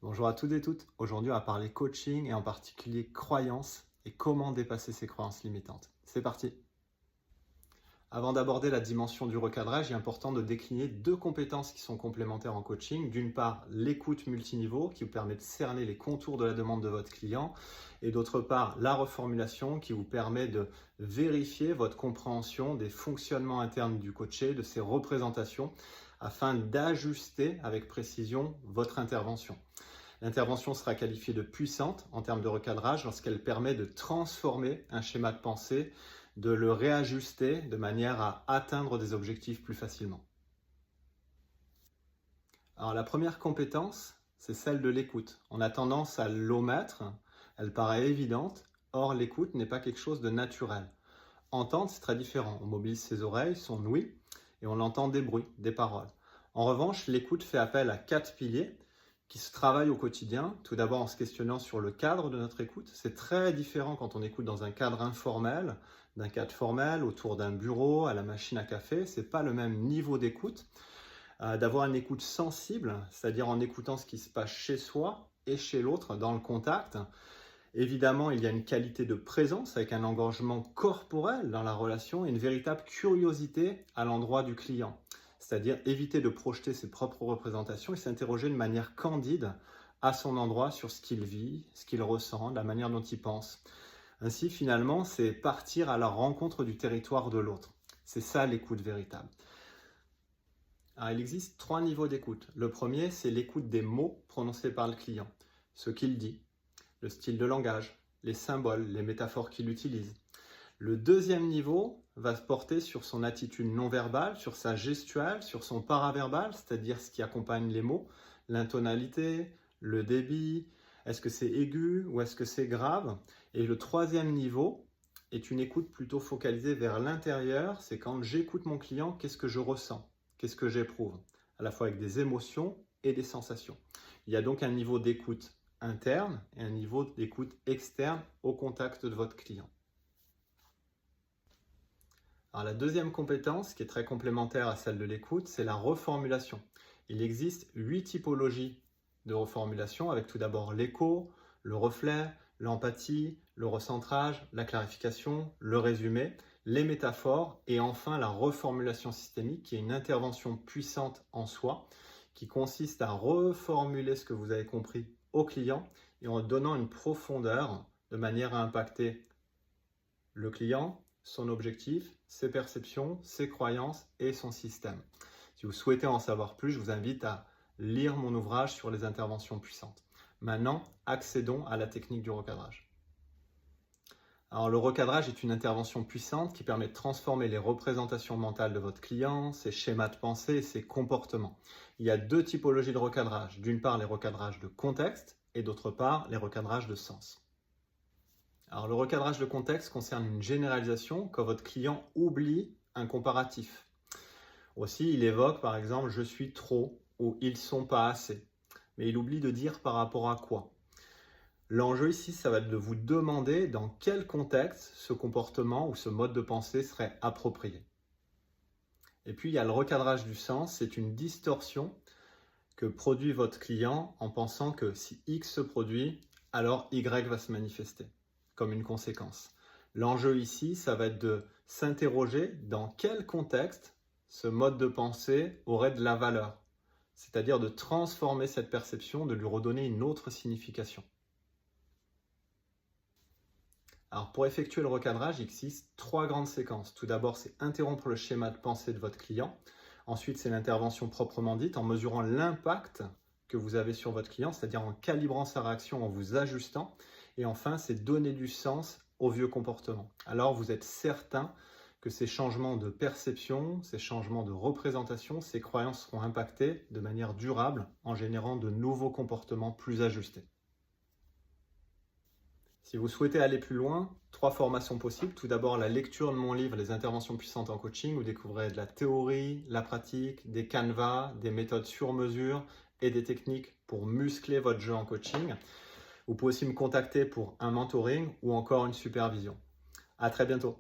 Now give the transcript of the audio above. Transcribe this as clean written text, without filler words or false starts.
Bonjour à toutes et toutes. Aujourd'hui, on va parler coaching et en particulier croyances et comment dépasser ces croyances limitantes. C'est parti. Avant d'aborder la dimension du recadrage, il est important de décliner deux compétences qui sont complémentaires en coaching. D'une part, l'écoute multiniveau qui vous permet de cerner les contours de la demande de votre client et d'autre part, la reformulation qui vous permet de vérifier votre compréhension des fonctionnements internes du coaché, de ses représentations afin d'ajuster avec précision votre intervention. L'intervention sera qualifiée de puissante en termes de recadrage lorsqu'elle permet de transformer un schéma de pensée, de le réajuster de manière à atteindre des objectifs plus facilement. Alors la première compétence, c'est celle de l'écoute. On a tendance à l'omettre, elle paraît évidente, or l'écoute n'est pas quelque chose de naturel. Entendre, c'est très différent. On mobilise ses oreilles, son ouïe, et on entend des bruits, des paroles. En revanche, l'écoute fait appel à 4 piliers qui se travaillent au quotidien. Tout d'abord en se questionnant sur le cadre de notre écoute. C'est très différent quand on écoute dans un cadre informel, d'un cadre formel, autour d'un bureau, à la machine à café. Ce n'est pas le même niveau d'écoute. D'avoir une écoute sensible, c'est-à-dire en écoutant ce qui se passe chez soi et chez l'autre, dans le contact. Évidemment, il y a une qualité de présence avec un engagement corporel dans la relation et une véritable curiosité à l'endroit du client. C'est-à-dire éviter de projeter ses propres représentations et s'interroger de manière candide à son endroit sur ce qu'il vit, ce qu'il ressent, la manière dont il pense. Ainsi, finalement, c'est partir à la rencontre du territoire de l'autre. C'est ça l'écoute véritable. Alors, il existe 3 niveaux d'écoute. Le premier, c'est l'écoute des mots prononcés par le client, ce qu'il dit, le style de langage, les symboles, les métaphores qu'il utilise. Le deuxième niveau va se porter sur son attitude non verbale, sur sa gestuelle, sur son paraverbal, c'est-à-dire ce qui accompagne les mots, l'intonalité, le débit, est-ce que c'est aigu ou est-ce que c'est grave. Et le troisième niveau est une écoute plutôt focalisée vers l'intérieur, c'est quand j'écoute mon client, qu'est-ce que je ressens, qu'est-ce que j'éprouve, à la fois avec des émotions et des sensations. Il y a donc un niveau d'écoute interne et un niveau d'écoute externe au contact de votre client. Alors, la deuxième compétence, qui est très complémentaire à celle de l'écoute, c'est la reformulation. Il existe 8 typologies de reformulation, avec tout d'abord l'écho, le reflet, l'empathie, le recentrage, la clarification, le résumé, les métaphores et enfin la reformulation systémique, qui est une intervention puissante en soi, qui consiste à reformuler ce que vous avez compris au client et en donnant une profondeur de manière à impacter le client, son objectif, ses perceptions, ses croyances et son système. Si vous souhaitez en savoir plus, je vous invite à lire mon ouvrage sur les interventions puissantes. Maintenant, accédons à la technique du recadrage. Alors, le recadrage est une intervention puissante qui permet de transformer les représentations mentales de votre client, ses schémas de pensée et ses comportements. Il y a 2 typologies de recadrage. D'une part, les recadrages de contexte et d'autre part, les recadrages de sens. Alors, le recadrage de contexte concerne une généralisation quand votre client oublie un comparatif. Aussi, il évoque par exemple « je suis trop » ou « ils sont pas assez ». Mais il oublie de dire par rapport à quoi. L'enjeu ici, ça va être de vous demander dans quel contexte ce comportement ou ce mode de pensée serait approprié. Et puis, il y a le recadrage du sens, c'est une distorsion que produit votre client en pensant que si X se produit, alors Y va se manifester comme une conséquence. L'enjeu ici, ça va être de s'interroger dans quel contexte ce mode de pensée aurait de la valeur, c'est-à-dire de transformer cette perception, de lui redonner une autre signification. Alors pour effectuer le recadrage, il existe 3 grandes séquences. Tout d'abord, c'est interrompre le schéma de pensée de votre client. Ensuite, c'est l'intervention proprement dite en mesurant l'impact que vous avez sur votre client, c'est-à-dire en calibrant sa réaction, en vous ajustant. Et enfin, c'est donner du sens aux vieux comportements. Alors, vous êtes certain que ces changements de perception, ces changements de représentation, ces croyances seront impactés de manière durable en générant de nouveaux comportements plus ajustés. Si vous souhaitez aller plus loin, 3 formations possibles. Tout d'abord, la lecture de mon livre « Les interventions puissantes en coaching » où vous découvrez de la théorie, la pratique, des canevas, des méthodes sur mesure et des techniques pour muscler votre jeu en coaching. Vous pouvez aussi me contacter pour un mentoring ou encore une supervision. À très bientôt.